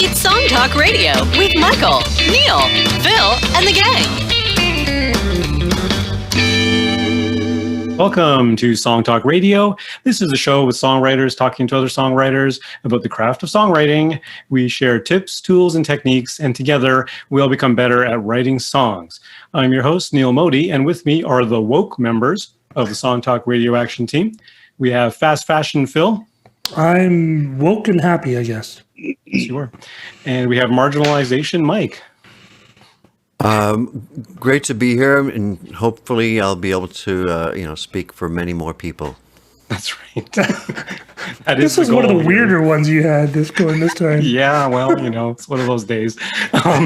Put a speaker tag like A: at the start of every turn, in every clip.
A: It's Song Talk Radio with Michael, Neil, Phil, and the gang.
B: Welcome to Song Talk Radio. This is a show with songwriters talking to other songwriters about the craft of songwriting. We share tips, tools, and techniques, and together we all become better at writing songs. I'm your host, Neil Modi, and with me are the woke members of the Song Talk Radio Action Team. We have Fast Fashion Phil.
C: I'm woke and happy, I guess.
B: Yes, you are. And we have Marginalization Mike.
D: Great to be here, and hopefully I'll be able to, speak for many more people.
B: That's right.
C: This was one of the weirder ones you had this time.
B: Yeah, well, it's one of those days.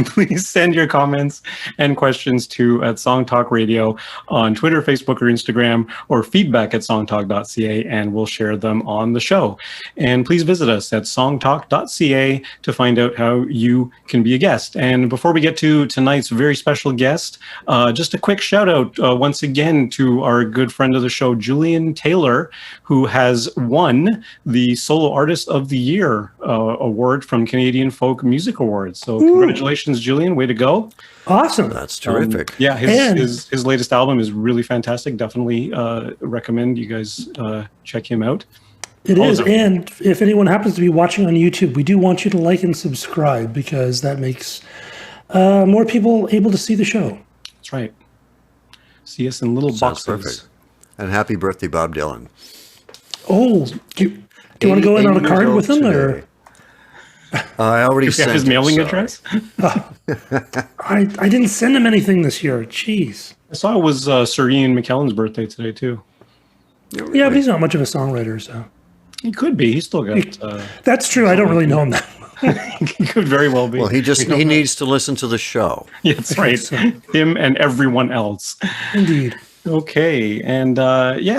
B: Please send your comments and questions to at SongTalk Radio on Twitter, Facebook, or Instagram, or feedback at songtalk.ca, and we'll share them on the show. And please visit us at songtalk.ca to find out how you can be a guest. And before we get to tonight's very special guest, just a quick shout out once again to our good friend of the show, Julian Taylor, who has won the Solo Artist of the Year award from Canadian Folk Music Awards. So congratulations, Julian. Way to go.
C: Awesome.
D: That's terrific.
B: Yeah, his latest album is really fantastic. Definitely recommend you guys check him out.
C: It is. And if anyone happens to be watching on YouTube, we do want you to like and subscribe because that makes more people able to see the show.
B: That's right. See us in little boxes.
D: Perfect. And happy birthday, Bob Dylan.
C: Oh, do you want to go in on a card with him? Or?
D: I already sent
B: his mailing address.
C: I didn't send him anything this year. Jeez.
B: I saw it was Sir Ian McKellen's birthday today too.
C: Yeah, but he's not much of a songwriter, so
B: he could be. He's still got.
C: That's true. I don't really know him that.
B: He could very well be.
D: Well, he needs to listen to the show.
B: Yeah, that's right. Him and everyone else.
C: Indeed.
B: Okay, and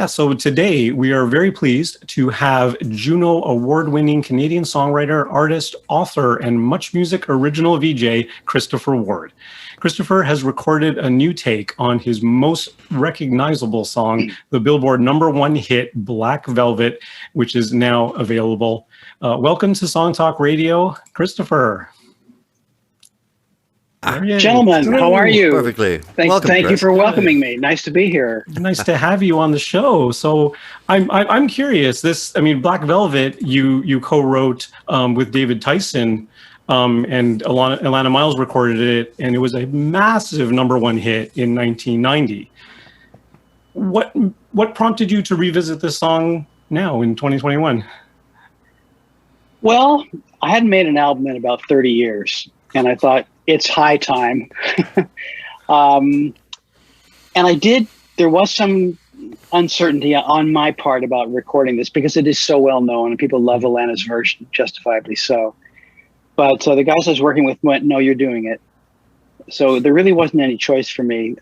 B: so today we are very pleased to have Juno-award-winning Canadian songwriter, artist, author, and MuchMusic original VJ, Christopher Ward. Christopher has recorded a new take on his most recognizable song, the Billboard #1 hit, Black Velvet, which is now available. Welcome to Song Talk Radio, Christopher.
E: Gentlemen, how are you?
D: Perfectly.
E: Thank you for welcoming me. Nice to be here.
B: Nice to have you on the show. So I'm curious. Black Velvet, you co-wrote with David Tyson, and Alana Miles recorded it, and it was a massive #1 hit in 1990. What prompted you to revisit this song now in 2021?
E: Well, I hadn't made an album in about 30 years, and I thought, it's high time. And there was some uncertainty on my part about recording this because it is so well known and people love Alana's version, justifiably so. But the guys I was working with went, no, you're doing it. So there really wasn't any choice for me.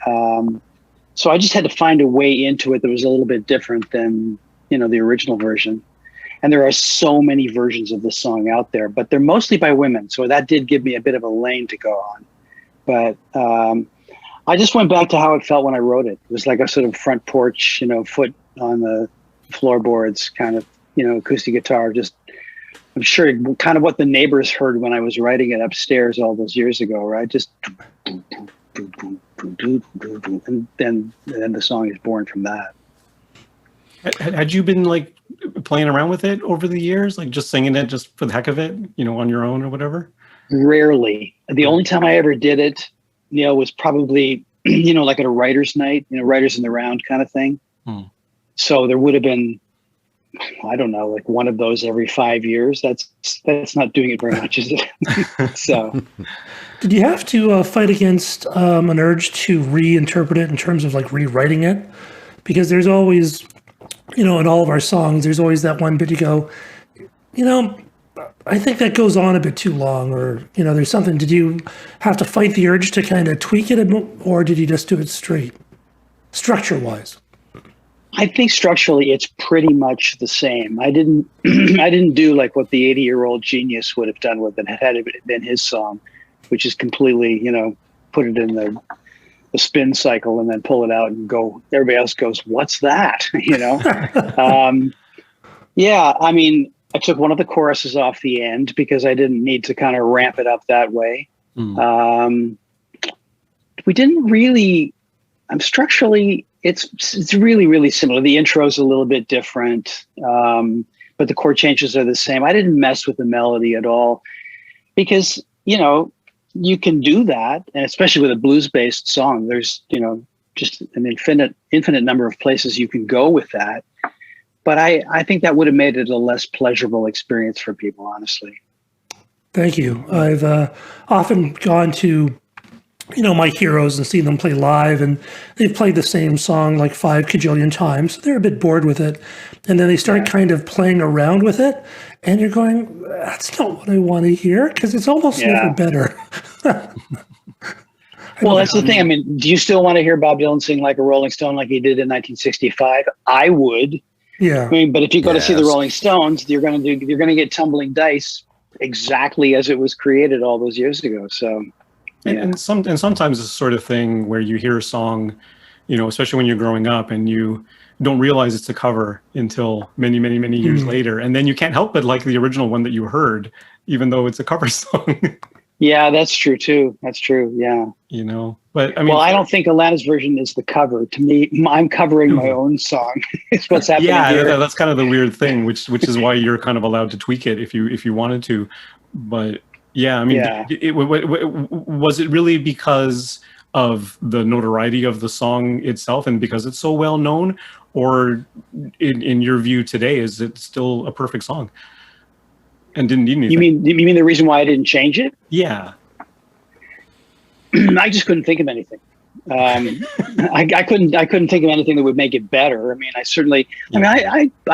E: So I just had to find a way into it that was a little bit different than, the original version. And there are so many versions of this song out there, but they're mostly by women. So that did give me a bit of a lane to go on. But I just went back to how it felt when I wrote it. It was like a sort of front porch, foot on the floorboards kind of, acoustic guitar. Just, I'm sure kind of what the neighbors heard when I was writing it upstairs all those years ago, right? Just, and then the song is born from that.
B: Had you been playing around with it over the years, just singing it just for the heck of it, on your own or whatever?
E: Rarely. The only time I ever did it, was probably, like at a writer's night, writers in the round kind of thing. So there would have been, I don't know, one of those every 5 years. That's not doing it very much, is it? So.
C: Did you have to fight against an urge to reinterpret it in terms of rewriting it? Because there's always, in all of our songs, there's always that one bit you go, I think that goes on a bit too long, or, there's something. Did you have to fight the urge to kind of tweak it a bit, or did you just do it straight, structure-wise?
E: I think structurally it's pretty much the same. I didn't do what the 80-year-old genius would have done with it had it been his song, which is completely, put it in the spin cycle and then pull it out and go, everybody else goes, what's that? Yeah, I took one of the choruses off the end because I didn't need to kind of ramp it up that way. We didn't really. Structurally, it's really, really similar. The intro's a little bit different, but the chord changes are the same. I didn't mess with the melody at all because, you can do that. And especially with a blues-based song, there's, just an infinite number of places you can go with that. But I think that would have made it a less pleasurable experience for people, honestly.
C: Thank you. I've often gone to my heroes and seen them play live, and they've played the same song like 5 kajillion times. They're a bit bored with it. And then they start kind of playing around with it. And you're going, that's not what I want to hear, because it's almost never better.
E: Well, that's the thing. I mean, do you still want to hear Bob Dylan sing like a Rolling Stone like he did in 1965? I would. Yeah. I mean, but if you go to see the Rolling Stones, you're going to get Tumbling Dice exactly as it was created all those years ago. So.
B: And sometimes it's the sort of thing where you hear a song, especially when you're growing up, and you don't realize it's a cover until many, many, many years later, and then you can't help but like the original one that you heard, even though it's a cover song.
E: Yeah, that's true too. That's true. Yeah.
B: But I mean,
E: I don't think Alana's version is the cover. To me, I'm covering my own song. It's what's happening here.
B: That's kind of the weird thing, which is why you're kind of allowed to tweak it if you wanted to, but. Yeah, I mean, was it really because of the notoriety of the song itself and because it's so well known, or in your view today, is it still a perfect song and didn't need anything?
E: You mean the reason why I didn't change it?
B: Yeah.
E: I just couldn't think of anything. I couldn't think of anything that would make it better. I mean, I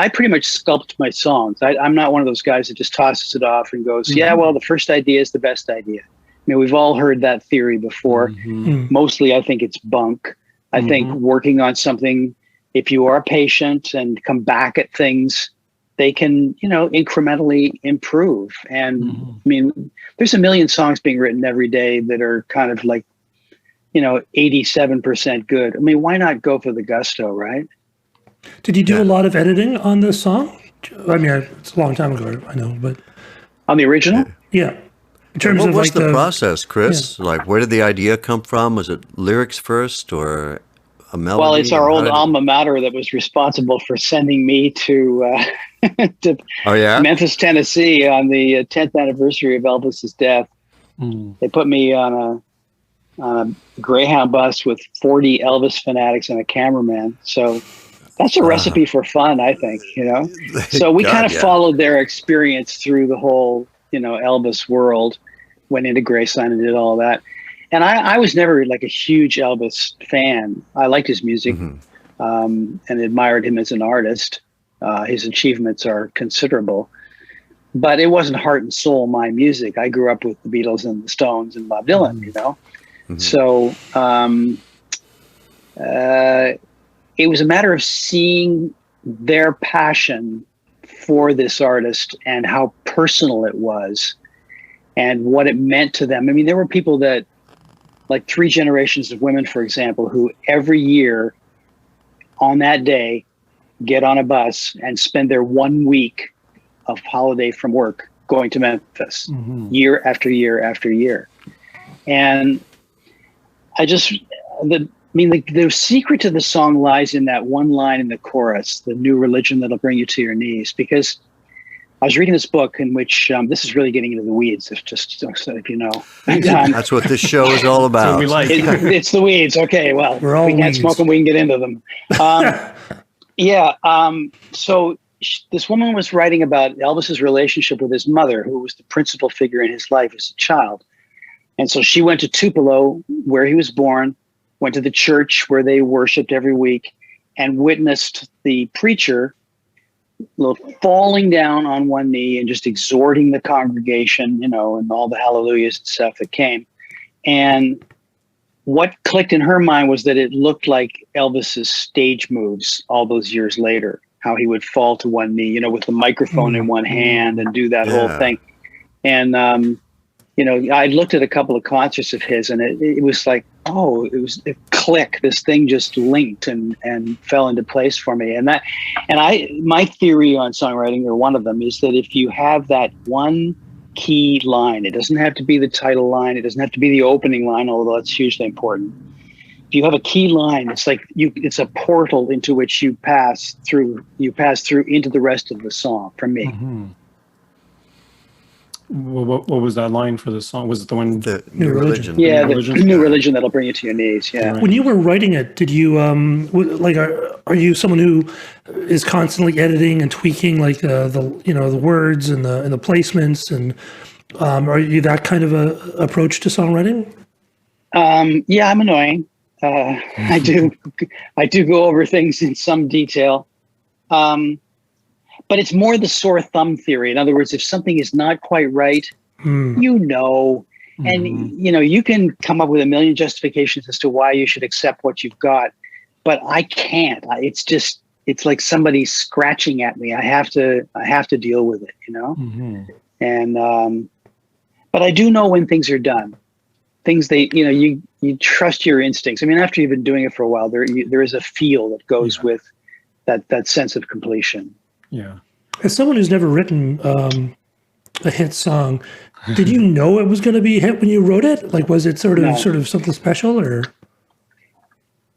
E: pretty much sculpt my songs. I'm not one of those guys that just tosses it off and goes, well, the first idea is the best idea. I mean, we've all heard that theory before. Mostly, I think it's bunk. I think working on something, if you are patient and come back at things, they can, incrementally improve. And I mean, there's a million songs being written every day that are kind of like, 87% good. I mean, why not go for the gusto, right?
C: Did you do a lot of editing on this song? I mean, it's a long time ago, I know, but
E: on the original?
C: Yeah. In terms
D: what
C: of
D: was
C: like
D: the process, Chris? Yeah. Like, where did the idea come from? Was it lyrics first or a melody?
E: Well, it's our old alma mater that was responsible for sending me to Memphis, Tennessee on the 10th anniversary of Elvis's death. They put me on a Greyhound bus with 40 Elvis fanatics and a cameraman. So that's a recipe for fun, I think, So we kind of followed their experience through the whole, Elvis world, went into Graceland and did all that. And I was never like a huge Elvis fan. I liked his music and admired him as an artist. His achievements are considerable. But it wasn't heart and soul my music. I grew up with the Beatles and the Stones and Bob Dylan, So it was a matter of seeing their passion for this artist and how personal it was and what it meant to them. I mean, there were people that, like 3 generations of women, for example, who every year on that day get on a bus and spend their 1 week of holiday from work going to Memphis year after year after year. And the secret to the song lies in that one line in the chorus, the new religion that'll bring you to your knees. Because I was reading this book in which this is really getting into the weeds, if you know.
D: That's what this show is all about.
B: So we like.
E: It's the weeds. Okay, well, if we can't smoke them, we can get into them. So this woman was writing about Elvis's relationship with his mother, who was the principal figure in his life as a child. And so she went to Tupelo, where he was born, went to the church where they worshiped every week, and witnessed the preacher falling down on one knee and just exhorting the congregation, and all the hallelujahs and stuff that came. And what clicked in her mind was that it looked like Elvis's stage moves all those years later, how he would fall to one knee, with the microphone in one hand and do that whole thing. And, I looked at a couple of concerts of his, and it was like oh, it was a click. This thing just linked and fell into place for me. And my theory on songwriting, or one of them, is that if you have that one key line, it doesn't have to be the title line, it doesn't have to be the opening line, although that's hugely important. If you have a key line, it's like it's a portal into which you pass through into the rest of the song, for me.
B: Mm-hmm. What was that line for the song? Was it the one?
D: The New Religion.
E: Yeah,
B: New
E: the New Religion that'll bring you to your knees. Yeah.
B: Right.
C: When you were writing it, did you are you someone who is constantly editing and tweaking like the words and the placements, and are you that kind of a approach to songwriting?
E: Yeah, I'm annoying. I do go over things in some detail. But it's more the sore thumb theory. In other words, if something is not quite right, and you can come up with a million justifications as to why you should accept what you've got, but I can't. It's like somebody scratching at me. I have to deal with it, And but I do know when things are done. Things you trust your instincts. I mean, after you've been doing it for a while, there is a feel that goes with that sense of completion.
B: Yeah.
C: As someone who's never written a hit song, did you know it was going to be a hit when you wrote it? Like, was it sort of something special, or?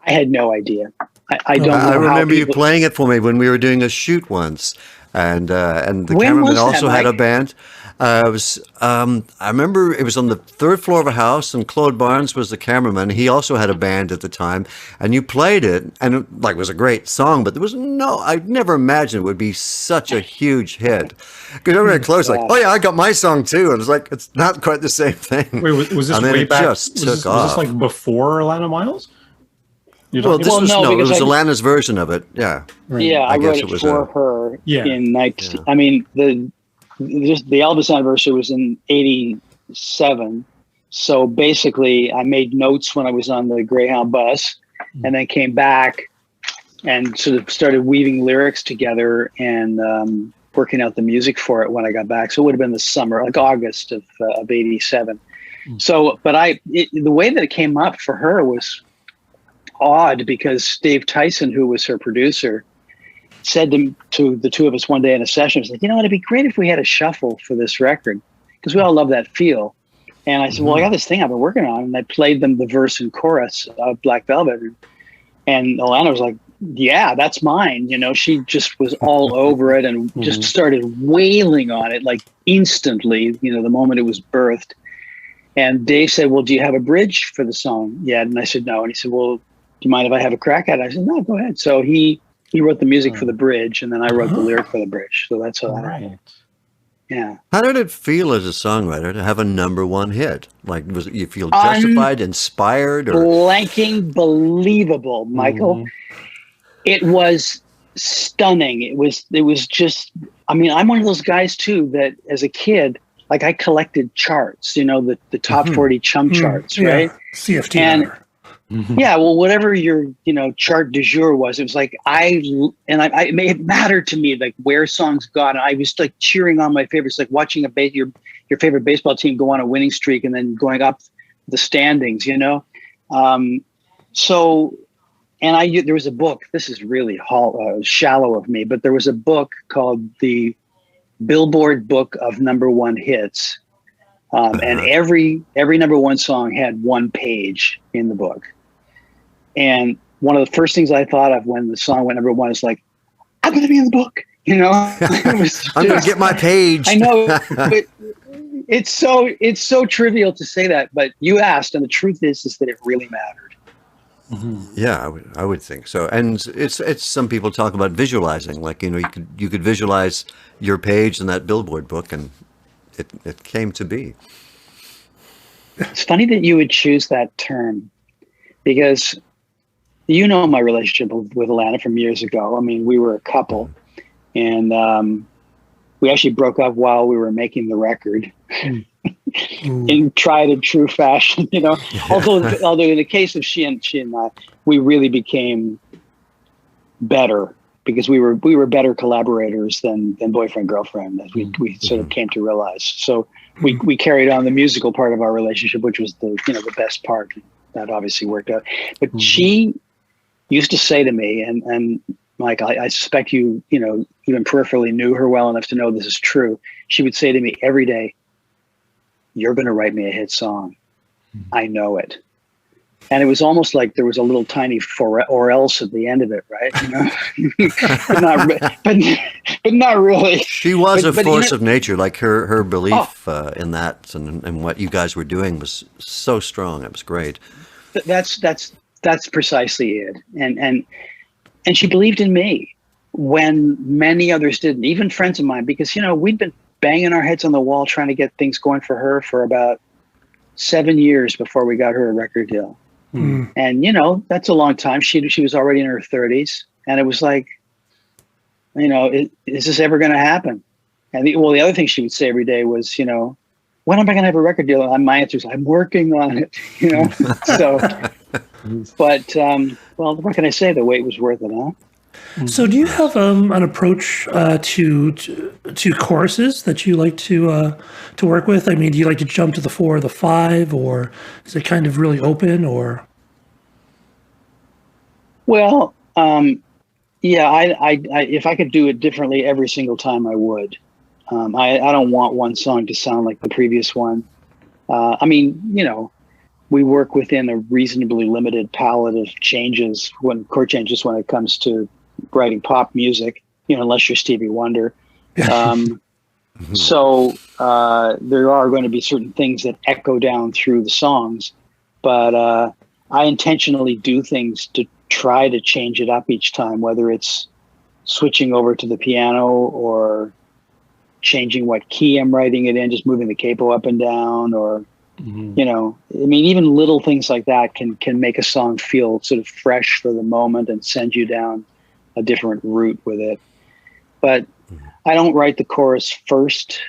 E: I had no idea. I don't know.
D: I remember you playing it for me when we were doing a shoot once, and the cameraman also had a band. I remember it was on the third floor of a house, and Claude Barnes was the cameraman. He also had a band at the time, and you played it, and it was a great song, but I'd never imagined it would be such a huge hit. Because everyone close, like, oh yeah, I got my song too, and it's like, it's not quite the same thing.
B: Wait, was this way back? Was this like before Alana Miles?
D: It was Alana's version of it. Yeah.
B: Right.
E: Yeah, I wrote it for her in 19. Yeah. I mean, the Elvis anniversary was in '87. So basically, I made notes when I was on the Greyhound bus, and then came back and sort of started weaving lyrics together and working out the music for it when I got back. So it would have been the summer, like August of '87. So, but the way that it came up for her was odd, because Dave Tyson, who was her producer, said to the two of us one day in a session, "He's like, it'd be great if we had a shuffle for this record, because we all love that feel." And I said, "Well, I got this thing I've been working on," and I played them the verse and chorus of Black Velvet, and Alana was like, "Yeah, that's mine." She just was all over it and just started wailing on it like instantly. The moment it was birthed. And Dave said, "Well, do you have a bridge for the song yet?" And I said, "No." And he said, "Well, do you mind if I have a crack at it?" I said, "No, go ahead." So he wrote the music for the bridge, and then I wrote the lyric for the bridge. So that's how that happened. Yeah.
D: How did it feel as a songwriter to have a #1 hit? Like, was it, you feel justified, inspired, or
E: blanking believable, Michael? It was stunning. It was just. I mean, I'm one of those guys too that, as a kid, like, I collected charts. The top 40 chum charts, right?
C: CFT.
E: And yeah, well, whatever your chart du jour was, it was like it mattered to me, like, where songs got. And I was like cheering on my favorites, like watching your favorite baseball team go on a winning streak and then going up the standings, So, and there was a book. This is really shallow of me, but there was a book called the Billboard Book of #1 Hits, and every #1 song had one page in the book. And one of the first things I thought of when the song went #1 is like, I'm going to be in the book,
D: I'm going to get my page.
E: I know, but it's so trivial to say that, but you asked, and the truth is that it really mattered.
D: Yeah, I would think so. And it's some people talk about visualizing, like, you could visualize your page in that Billboard book, and it came to be.
E: It's funny that you would choose that term, because my relationship with Alana from years ago. I mean, we were a couple, and we actually broke up while we were making the record in tried and true fashion, although in the case of she and I, we really became better, because we were better collaborators than boyfriend girlfriend, as we sort of came to realize. So we carried on the musical part of our relationship, which was the best part. that obviously worked out. But she used to say to me, and Mike, I suspect you know, even peripherally knew her well enough to know this is true. She would say to me every day, "You're going to write me a hit song. I know it." And it was almost like there was a little tiny or else at the end of it, right? You know, but not really.
D: She was a force
E: you know,
D: of nature. Like her belief in that and what you guys were doing was so strong. It was great.
E: That's precisely it. And she believed in me when many others didn't, even friends of mine, because, you know, we'd been banging our heads on the wall trying to get things going for her for about 7 years before we got her a record deal. And, you know, that's a long time. She was already in her 30s. And it was like, you know, is this ever going to happen? And the other thing she would say every day was, you know, when am I going to have a record deal? And my answer is, I'm working on it, you know? So, but, well, what can I say? The wait was worth it, huh?
C: So do you have an approach to choruses that you like to work with? I mean, do you like to jump to the 4 or the 5, or is it kind of really open? Or
E: well, yeah, I if I could do it differently every single time, I would. I don't want one song to sound like the previous one. I mean, you know, we work within a reasonably limited palette of chord changes when it comes to writing pop music, you know, unless you're Stevie Wonder. So there are going to be certain things that echo down through the songs, but I intentionally do things to try to change it up each time, whether it's switching over to the piano or changing what key I'm writing it in, just moving the capo up and down, or you know, I mean, even little things like that can make a song feel sort of fresh for the moment and send you down a different route with it. But I don't write the chorus first,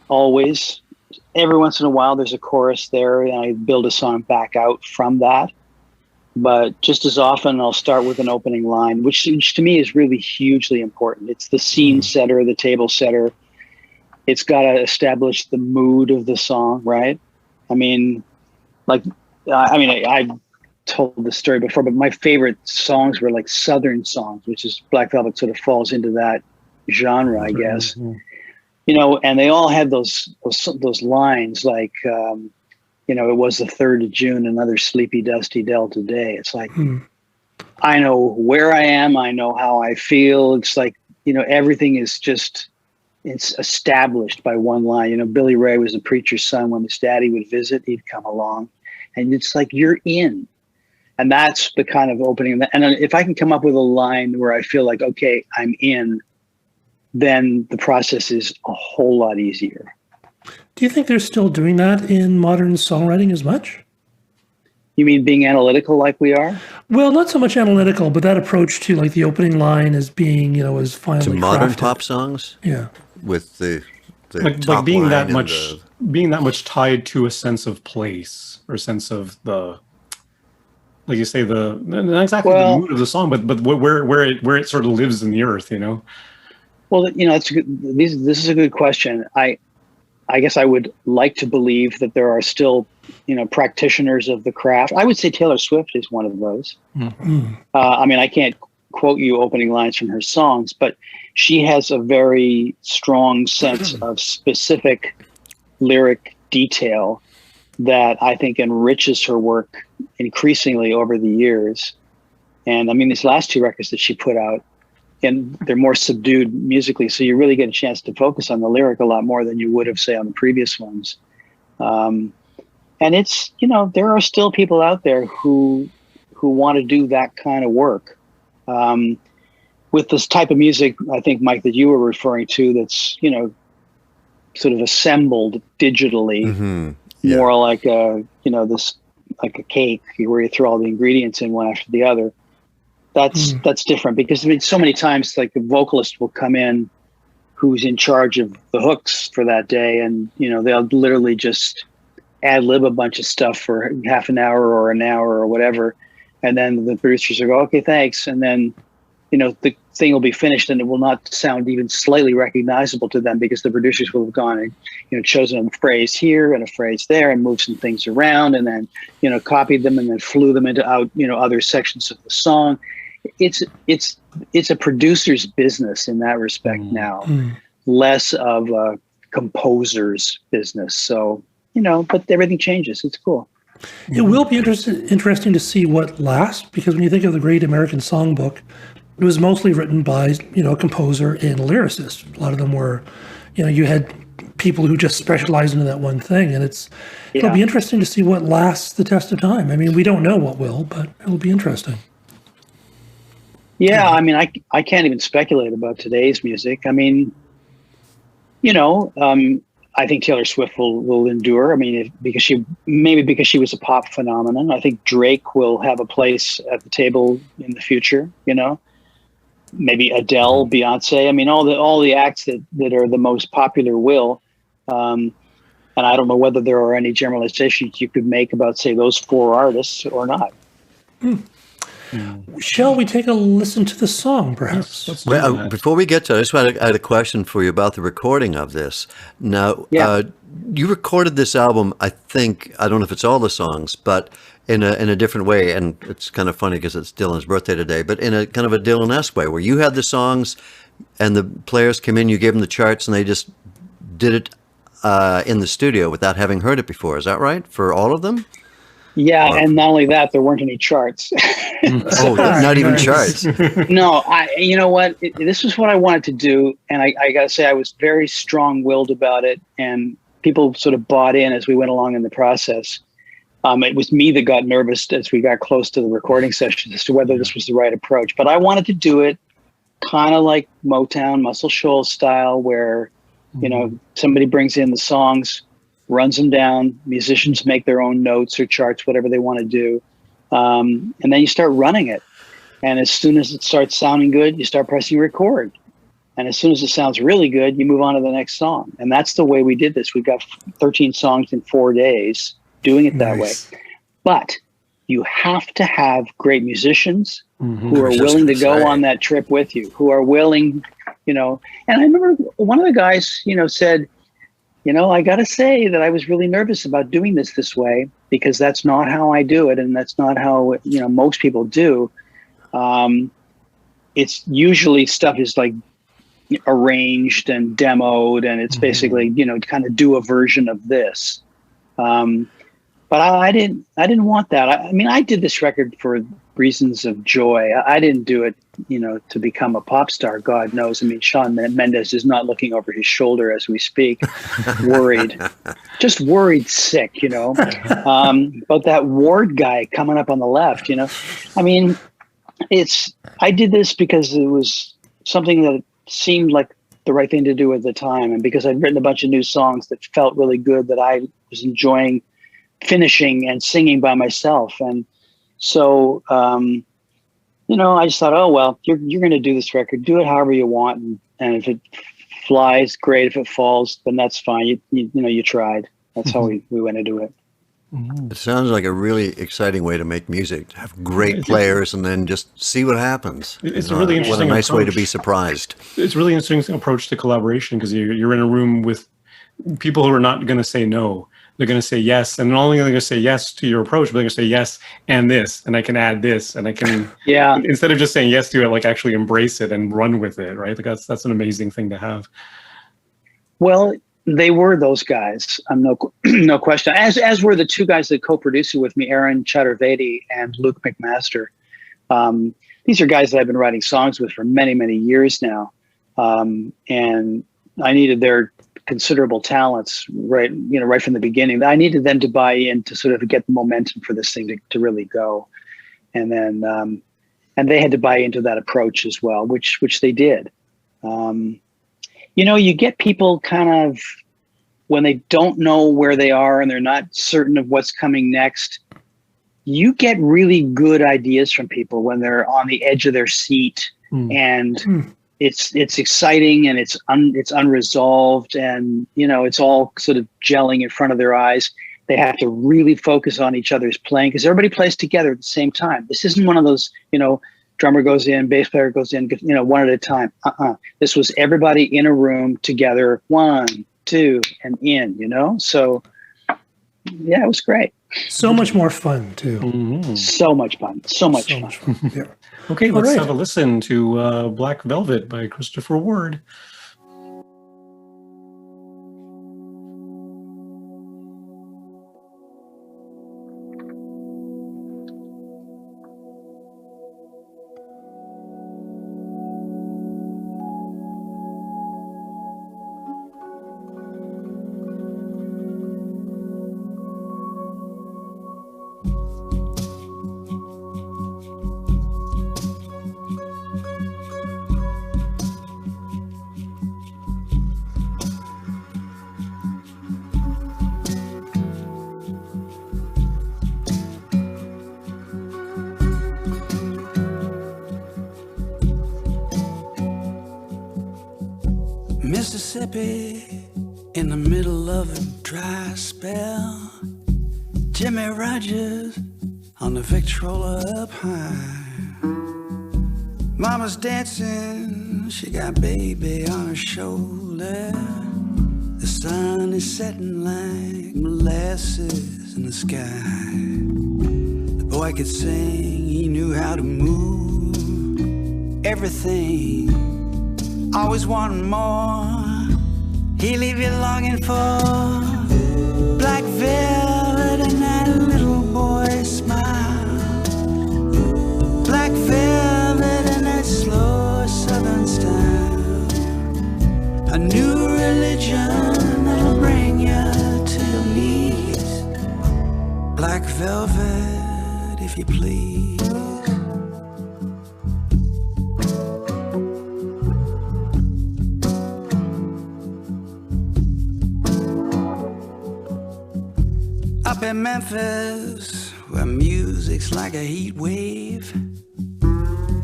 E: always. Every once in a while there's a chorus there and I build a song back out from that. But just as often I'll start with an opening line, which to me is really hugely important. It's the scene setter, the table setter. It's got to establish the mood of the song, right? I mean, I told this story before, but my favorite songs were like Southern songs, which is Black Velvet sort of falls into that genre, I guess. You know, and they all had those lines like, you know, it was the 3rd of June, another sleepy, dusty Delta day. It's like, I know where I am. I know how I feel. It's like, you know, everything is just, it's established by one line. You know, Billy Ray was a preacher's son. When his daddy would visit, he'd come along. And it's like, you're in. And that's the kind of opening. And if I can come up with a line where I feel like, okay, I'm in, then the process is a whole lot easier.
C: do you think they're still doing that in modern songwriting as much?
E: You mean being analytical like we are?
C: Well, not so much analytical, but that approach to like the opening line as being, you know, as finally
D: To modern
C: crafted.
D: pop songs?
C: Yeah.
D: With the
B: like
D: top
B: being
D: line
B: that
D: and
B: much being that much tied to a sense of place or sense of the, like you say, not exactly the mood of the song, but where it sort of lives in the earth, you know.
E: Well, you know, this is a good question. I guess I would like to believe that there are still, you know, practitioners of the craft. I would say Taylor Swift is one of those. I mean, I can't quote you opening lines from her songs, but she has a very strong sense of specific lyric detail that I think enriches her work increasingly over the years. And I mean, these last 2 records that she put out, and they're more subdued musically, so you really get a chance to focus on the lyric a lot more than you would have, say, on the previous ones. And it's, you know, there are still people out there who want to do that kind of work. With this type of music, I think, Mike, that you were referring to, that's, you know, sort of assembled digitally, more like like a cake where you throw all the ingredients in one after the other. That's different, because I mean, so many times, like, the vocalist will come in who's in charge of the hooks for that day, and, you know, they'll literally just ad lib a bunch of stuff for half an hour or an hour or whatever, and then the producers will go, okay, thanks, and then, you know, thing will be finished and it will not sound even slightly recognizable to them because the producers will have gone and, chosen a phrase here and a phrase there and moved some things around and then, copied them and then flew them into other sections of the song. It's a producer's business in that respect now, less of a composer's business. So, but everything changes. It's cool.
C: It will be interesting to see what lasts, because when you think of the Great American Songbook, it was mostly written by, a composer and a lyricist. A lot of them were, you had people who just specialized into that one thing. And it'll be interesting to see what lasts the test of time. I mean, we don't know what will, but it'll be interesting.
E: Yeah, I mean, I can't even speculate about today's music. I mean, I think Taylor Swift will endure. I mean, because she was a pop phenomenon. I think Drake will have a place at the table in the future. Maybe Adele, Beyonce. I mean, all the acts that are the most popular will. And I don't know whether there are any generalizations you could make about, say, those 4 artists or not.
C: Shall we take a listen to the song, perhaps?
D: Well, before we get to it, I had a question for you about the recording of this. Now, you recorded this album, I don't know if it's all the songs, but in a different way. And it's kind of funny because it's Dylan's birthday today, but in a kind of a Dylan-esque way, where you had the songs and the players came in, you gave them the charts, and they just did it in the studio without having heard it before. Is that right? For all of them?
E: Yeah, and not only that, there weren't any charts.
D: Not even charts.
E: No, you know what? This was what I wanted to do, and I got to say I was very strong-willed about it, and people sort of bought in as we went along in the process. It was me that got nervous as we got close to the recording session as to whether this was the right approach. But I wanted to do it kind of like Motown, Muscle Shoals style, where somebody brings in the songs, runs them down, musicians make their own notes or charts, whatever they want to do. And then you start running it. And as soon as it starts sounding good, you start pressing record. And as soon as it sounds really good, you move on to the next song. And that's the way we did this. We got 13 songs in 4 days doing it that way. But you have to have great musicians who are willing to go on that trip with you, who are willing, and I remember one of the guys, said, I got to say that I was really nervous about doing this way, because that's not how I do it. And that's not how, most people do. It's usually stuff is like arranged and demoed, and it's basically, kind of do a version of this. But I didn't want that. I mean, I did this record for reasons of joy. I didn't do it, to become a pop star. God knows. I mean, Shawn Mendes is not looking over his shoulder as we speak, worried, just worried sick, But that Ward guy coming up on the left, I mean, I did this because it was something that seemed like the right thing to do at the time. And because I'd written a bunch of new songs that felt really good, that I was enjoying finishing and singing by myself. And so, I just thought, oh, well, you're going to do this record, do it however you want. And if it flies, great. If it falls, then that's fine. You tried. That's how we went into it.
D: It sounds like a really exciting way to make music, to have great players and then just see what happens.
B: It's a really interesting
D: What a nice
B: approach.
D: way to be surprised.
B: It's a really interesting approach to collaboration, because you're in a room with people who are not going to say no. They're going to say yes, and not only are they going to say yes to your approach, but they're going to say yes and this, and I can add this, and I can instead of just saying yes to it, like actually embrace it and run with it, right? Like that's an amazing thing to have.
E: Well, they were those guys, no question. As were the 2 guys that co-produced it with me, Aaron Chaturvedi and Luke McMaster. These are guys that I've been writing songs with for many, many years now, and I needed their considerable talents right from the beginning. I needed them to buy in to sort of get the momentum for this thing to really go. And then, and they had to buy into that approach as well, which they did. You get people kind of, when they don't know where they are and they're not certain of what's coming next, you get really good ideas from people when they're on the edge of their seat and it's exciting and it's unresolved, and it's all sort of gelling in front of their eyes. They have to really focus on each other's playing, because everybody plays together at the same time. This isn't one of those drummer goes in, bass player goes in, one at a time. This was everybody in a room together, 1, 2, and in, So, yeah, it was great.
C: So much more fun, too.
B: Mm-hmm.
E: So much fun. So much fun.
C: Yeah.
B: Okay, let's have a listen to Black Velvet by Christopher Ward.
F: Mississippi in the middle of a dry spell. Jimmy Rogers on the Victrola up high. Mama's dancing, she got baby on her shoulder. The sun is setting like molasses in the sky. The boy could sing, he knew how to move everything. Always wanting more. He leave you longing for black velvet and that little boy's smile. Black velvet and that slow southern style. A new religion that'll bring you to your knees. Black velvet, if you please. Up in Memphis, where music's like a heat wave.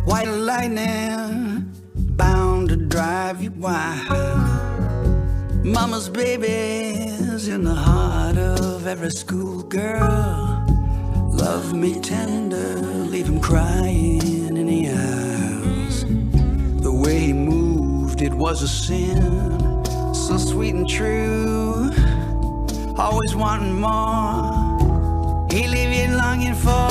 F: White lightning, bound to drive you wild. Mama's baby's in the heart of every schoolgirl. Love me tender, leave him crying in the aisles. The way he moved, it was a sin, so sweet and true. Always wanting more. He leave you longing for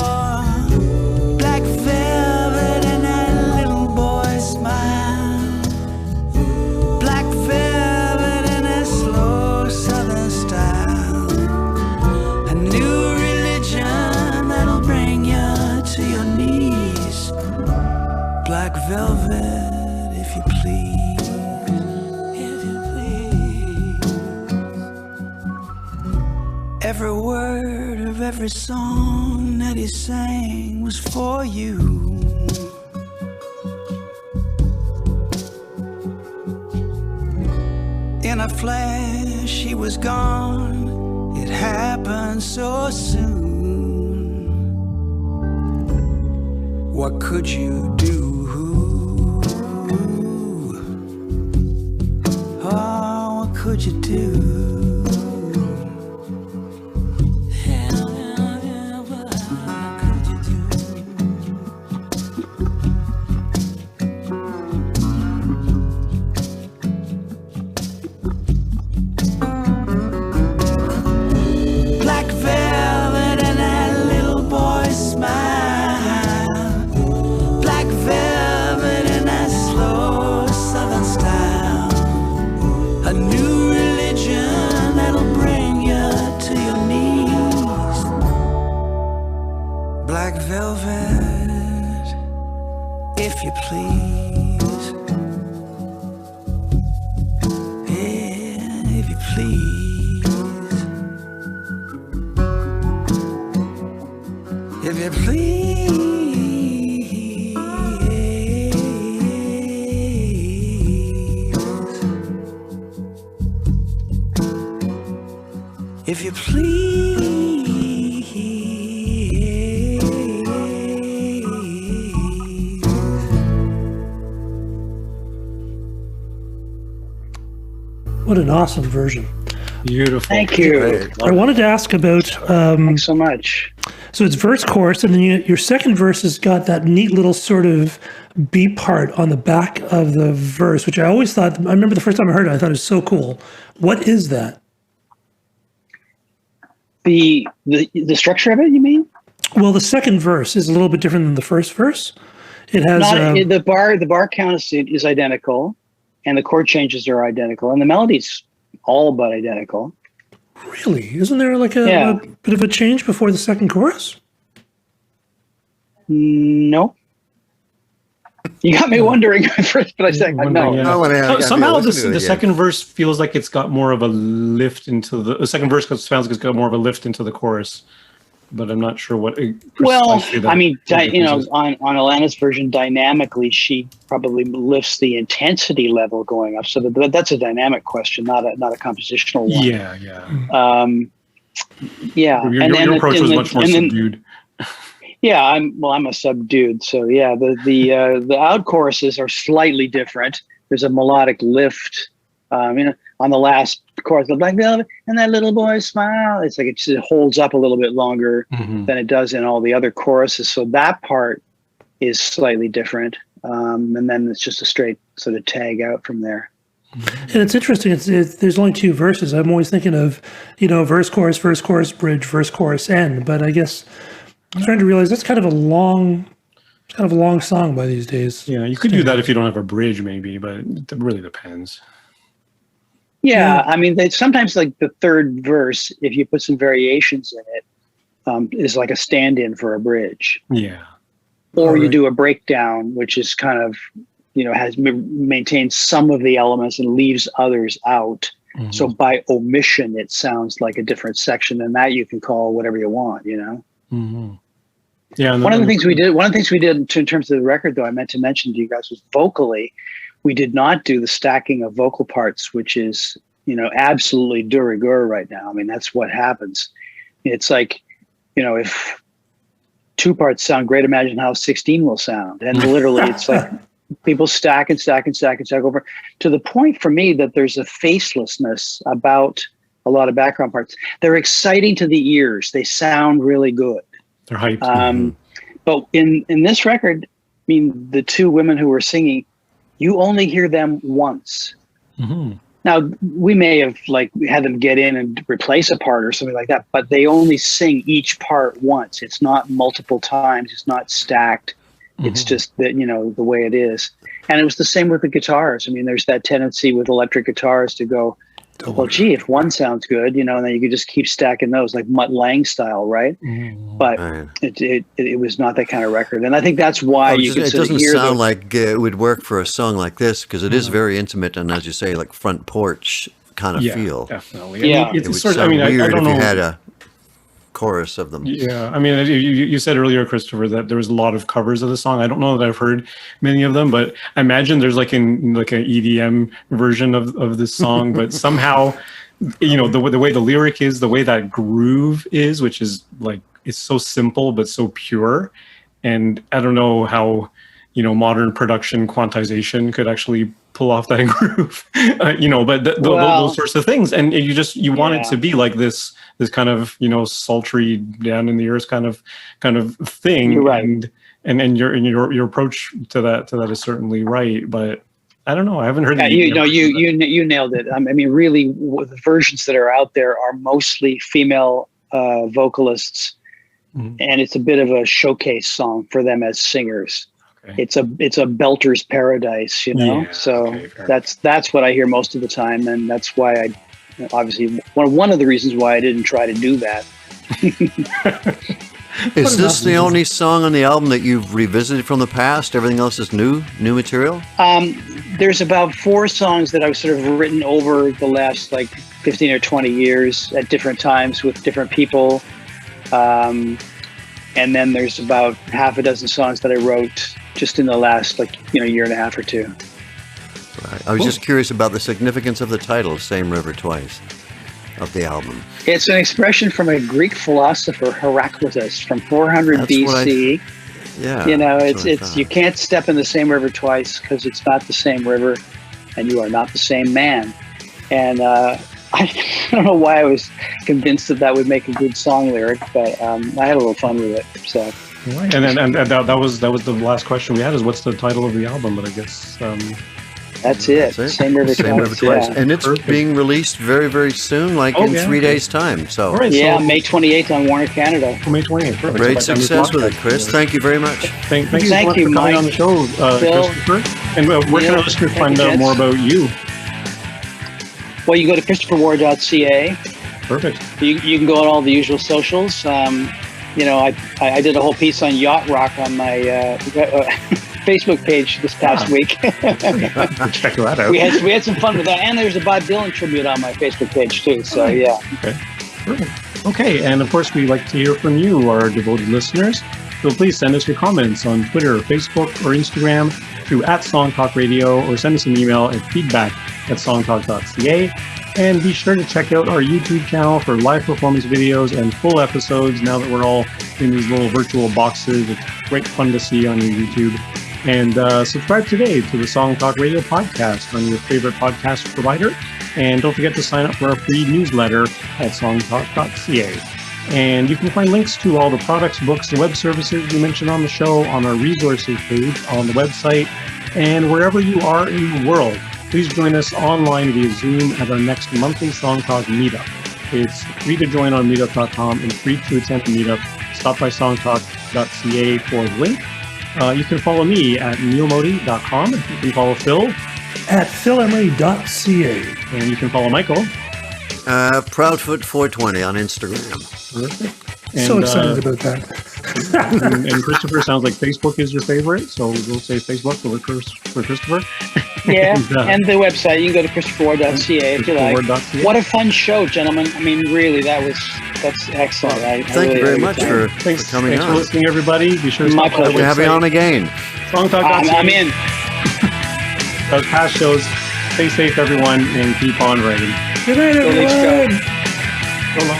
F: black velvet and that little boy's smile. Black velvet and that slow southern style. A new religion that'll bring you to your knees. Black velvet, if you please. Every word of every song that he sang was for you. In a flash, he was gone. It happened so soon. What could you do? Oh, what could you do? If you please, yeah, if you please, if you please, if you please.
C: What an awesome version.
B: Beautiful.
E: Thank you.
C: I wanted to ask about
E: Thanks so much.
C: So it's verse, chorus, and then your second verse has got that neat little sort of beat part on the back of the verse, which I always thought, I remember the first time I heard it, I thought it was so cool. What is that?
E: The structure of it, you mean?
C: Well, the second verse is a little bit different than the first verse. It has
E: the bar count is identical, and the chord changes are identical, and the melody's all but identical.
C: Really? Isn't there like a bit of a change before the second chorus?
E: No. You got me wondering first, but I said no.
B: Yeah. Somehow the second verse feels like it's got more of a lift into the second verse sounds like it's got more of a lift into the chorus, but I'm not sure what.
E: Well, I mean, on Alana's version, dynamically, she probably lifts the intensity level going up. So that's a dynamic question, not a compositional one.
B: Yeah.
E: Yeah.
B: Your approach was much more subdued.
E: Yeah, I'm a subdued. So yeah, the out choruses are slightly different. There's a melodic lift. On the last chorus, the black velvet and that little boy smile. It's like it holds up a little bit longer than it does in all the other choruses. So that part is slightly different. And then it's just a straight sort of tag out from there.
C: And it's interesting. There's only two verses. I'm always thinking of, verse, chorus, bridge, verse, chorus, end. But I guess I'm trying to realize that's kind of a long song by these days.
B: Yeah, you could do that if you don't have a bridge, maybe, but it really depends.
E: Yeah, I mean, sometimes like the third verse, if you put some variations in it, is like a stand-in for a bridge.
B: Yeah.
E: Or you do a breakdown, which is kind of, maintains some of the elements and leaves others out. Mm-hmm. So by omission, it sounds like a different section, and that you can call whatever you want,
B: Mm-hmm. Yeah.
E: One of the things we did in terms of the record, though, I meant to mention to you guys was vocally, we did not do the stacking of vocal parts, which is, absolutely de rigueur right now. I mean, that's what happens. It's like, if 2 parts sound great, imagine how 16 will sound. And literally it's like people stack and stack and stack and stack over to the point for me that there's a facelessness about a lot of background parts. They're exciting to the ears. They sound really good.
B: They're hyped.
E: But in this record, I mean, the 2 women who were singing, you only hear them once. Mm-hmm. Now, we may have had them get in and replace a part or something like that, but they only sing each part once. It's not multiple times. It's not stacked. Mm-hmm. It's just that, the way it is. And it was the same with the guitars. I mean, there's that tendency with electric guitars to go, well, gee, if one sounds good, and then you could just keep stacking those like Mutt Lange style, right? Mm-hmm. But it was not that kind of record, and I think that's why it doesn't
D: sound like it would work for a song like this because it is very intimate and, as you say, like front porch kind of feel.
B: Definitely. Yeah,
D: it would sound weird if you had a chorus of them.
B: Yeah, I mean, you said earlier, Christopher, that there was a lot of covers of the song. I don't know that I've heard many of them, but I imagine there's an EDM version of this song. But somehow, the way the lyric is, the way that groove is, which is it's so simple but so pure, and I don't know how modern production quantization could actually pull off that groove, but those sorts of things, and you want it to be like this kind of sultry, down in the earth kind of thing.
E: You're right.
B: And your approach to that is certainly right, but I don't know. I haven't heard.
E: Yeah, you nailed it. I mean, really, the versions that are out there are mostly female vocalists, and it's a bit of a showcase song for them as singers. Okay. It's a belter's paradise,
B: Yeah,
E: so
B: okay,
E: that's what I hear most of the time, and that's why I obviously one of the reasons why I didn't try to do that.
D: Is this the only song on the album that you've revisited from the past? Everything else is new material?
E: There's about 4 songs that I've sort of written over the last 15 or 20 years at different times with different people. And then there's about half a dozen songs that I wrote just in the last year and a half or 2.
D: Right. I was just curious about the significance of the title, Same River Twice, of the album.
E: It's an expression from a Greek philosopher, Heraclitus, from 400 BC. It's you can't step in the same river twice because it's not the same river and you are not the same man. And I I don't know why I was convinced that would make a good song lyric, but I had a little fun with it. So.
B: Right. And that was the last question we had, is what's the title of the album? But I guess
E: that's it. Same River Twice. Yeah.
D: And it's being released very, very soon, like in 3 days' time. So
B: right,
E: yeah, so May 28th on Warner Canada.
B: May 28th. Perfect.
D: Great success with it, Chris. Thank you very much.
B: Thank you so much for coming on the show, Christopher. And where can our listeners find out more about you?
E: Well, you go to ChristopherWard.ca.
B: Perfect.
E: You can go on all the usual socials. I did a whole piece on yacht rock on my Facebook page this past week.
B: Check that out.
E: We had some fun with that, and there's a Bob Dylan tribute on my Facebook page too. So yeah.
B: Okay. Perfect. Okay, and of course we'd like to hear from you, our devoted listeners. So please send us your comments on Twitter, Facebook, or Instagram through @SongTalkRadio, or send us an email at feedback@songtalk.ca. And be sure to check out our YouTube channel for live performance videos and full episodes now that we're all in these little virtual boxes. It's great fun to see on your YouTube. And subscribe today to the Song Talk Radio podcast on your favorite podcast provider. And don't forget to sign up for our free newsletter at songtalk.ca. And you can find links to all the products, books, and web services we mentioned on the show on our resources page on the website. And wherever you are in the world, please join us online via Zoom at our next monthly Song Talk meetup. It's free to join on meetup.com and free to attend the meetup. Stop by songtalk.ca for the link. You can follow me at neilmodi.com. You can follow Phil
C: at philemery.ca.
B: And you can follow Michael.
D: Proudfoot420 on Instagram.
B: Perfect.
C: And, so excited about that.
B: and Christopher, sounds like Facebook is your favorite, so we'll say Facebook for Christopher.
E: Yeah, and the website, you can go to ChristopherWard.ca if you like. What a fun show, gentlemen. I mean, really, that's excellent.
D: Thank you very much for coming on.
B: Thanks for listening, everybody. Be sure to
D: my pleasure to have you on again.
B: SongTalk.ca.
E: I'm in.
B: Those past shows. Stay safe, everyone, and keep on writing.
C: Good night, everyone.
B: So long.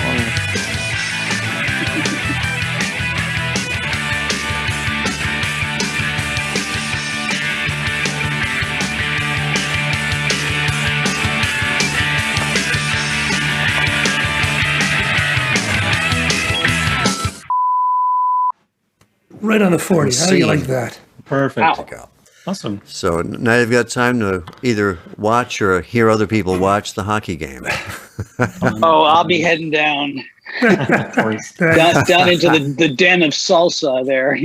C: Right on the 40. How do you like that?
B: Perfect.
E: Wow.
B: Awesome.
D: So now you've got time to either watch or hear other people watch the hockey game.
E: Oh, I'll be heading down. down into the den of salsa there,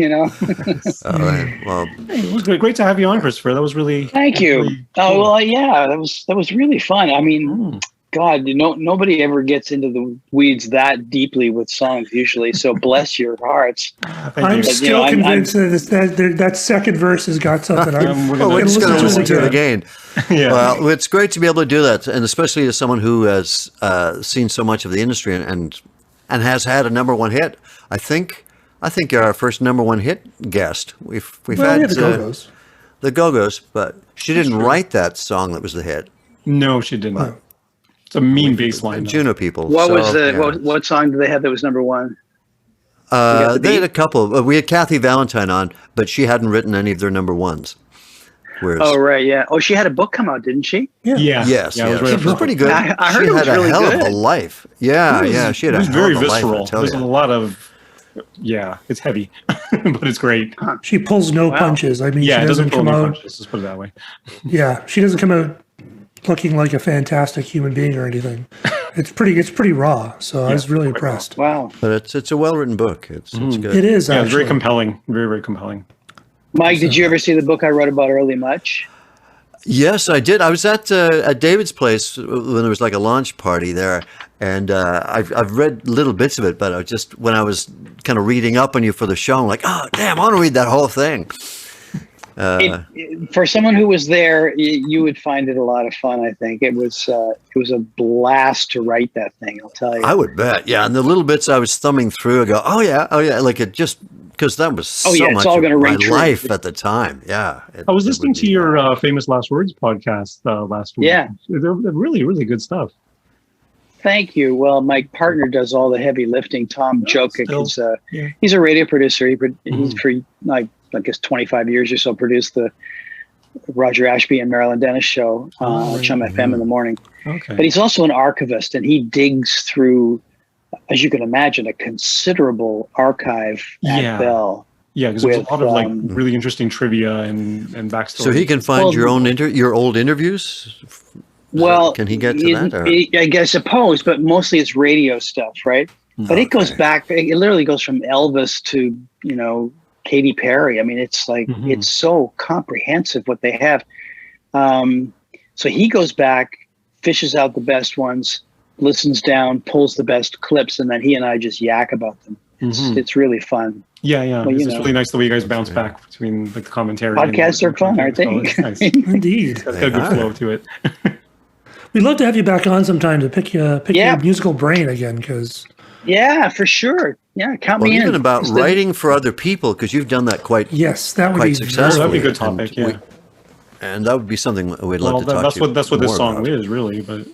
D: All right. Well,
B: hey, it was great to have you on, Christopher. That was really
E: thank you.
B: Really
E: cool.
B: Oh,
E: well, yeah, that was really fun. I mean, God, nobody ever gets into the weeds that deeply with songs usually. So bless your hearts.
C: I'm still convinced that second verse has got something.
D: we're just going to listen to it again.
B: Yeah.
D: Well, it's great to be able to do that, and especially as someone who has seen so much of the industry and has had a number one hit. I think you're our first number one hit guest. We've had
C: the Go-Go's.
D: The Go-Go's, but she didn't write that song that was the hit.
B: No, she didn't. Wow. It's a mean bass line.
D: Juno people.
E: What song did they have that was number one?
D: They had a couple. We had Kathy Valentine on, but she hadn't written any of their number ones. Whereas,
E: oh, right, yeah. Oh, she had a book come out, didn't she?
B: Yeah.
D: Yes.
B: Yeah,
D: it was pretty good.
E: I heard it was really good.
D: She had a hell of a life. Yeah, she had a hell of a life.
B: It was very visceral. There's a lot of, it's heavy, but it's great.
C: She pulls no punches. I mean,
B: she
C: doesn't come out.
B: Punches, let's put it that way.
C: Yeah, she doesn't come out looking like a fantastic human being or anything. It's pretty raw. So I was really impressed.
E: Wow.
D: But it's a well written book. It's good.
C: It is.
B: Yeah, it's very compelling. Very, very compelling.
E: Mike, did you ever see the book I wrote about early Much?
D: Yes, I did. I was at David's place when there was like a launch party there, and I've read little bits of it, but when I was kind of reading up on you for the show, I'm like, oh damn, I want to read that whole thing.
E: For someone who was there, you would find it a lot of fun. I think it was a blast to write that thing. I'll tell you.
D: I would bet. Yeah, and the little bits I was thumbing through, I go, oh yeah, like it just. Because that was so much of my life at the time. Yeah.
B: I was listening to your Famous Last Words podcast last week.
E: Yeah.
B: They're really, really good stuff.
E: Thank you. Well, my partner does all the heavy lifting. Tom Jokic he's a radio producer. He's for I guess 25 years or so produced the Roger Ashby and Marilyn Dennis show on Chum FM in the morning.
B: Okay.
E: But he's also an archivist, and he digs through, as you can imagine, a considerable archive at Bell.
B: Yeah, because there's a lot of like really interesting trivia and backstory.
D: So he can find your old interviews. Can he get to that?
E: I suppose, but mostly it's radio stuff, right? But it goes back. It literally goes from Elvis to Katy Perry. I mean, it's like it's so comprehensive what they have. So he goes back, fishes out the best ones, listens down, pulls the best clips, and then he and I just yak about them. It's really fun.
B: Yeah. Well, it's really nice the way you guys bounce back between the commentary.
E: Podcasts are fun, aren't they?
B: It's nice.
C: Indeed.
B: That's got a good flow to it.
C: We'd love to have you back on sometime to pick your musical brain again, because...
E: Yeah, for sure. Yeah, count me in.
D: Even about writing for other people, because you've done that quite
C: that would
D: quite
C: be
D: successfully.
B: That would be a good topic,
D: and that would be something we'd love to talk to you
B: that's what this song
D: about.
B: is, really. But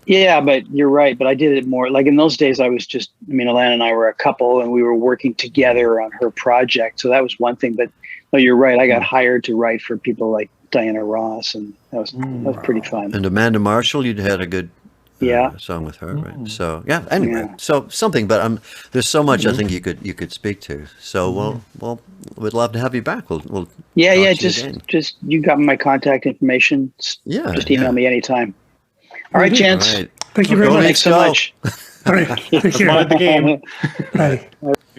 E: yeah, but you're right. But I did it more like in those days. I was just, Alana and I were a couple, and we were working together on her project. So that was one thing. But no, you're right. I got hired to write for people like Diana Ross, and that was pretty fun.
D: And Amanda Marshall, you'd had a good song with her, right? So so something. But there's so much I think you could speak to. So we'd love to have you back. We'll
E: just you got my contact information. Just email me anytime. All right, Chance.
C: Thank you very much.
E: Thanks so much.
C: All right. Take care.
B: the game.
C: Bye.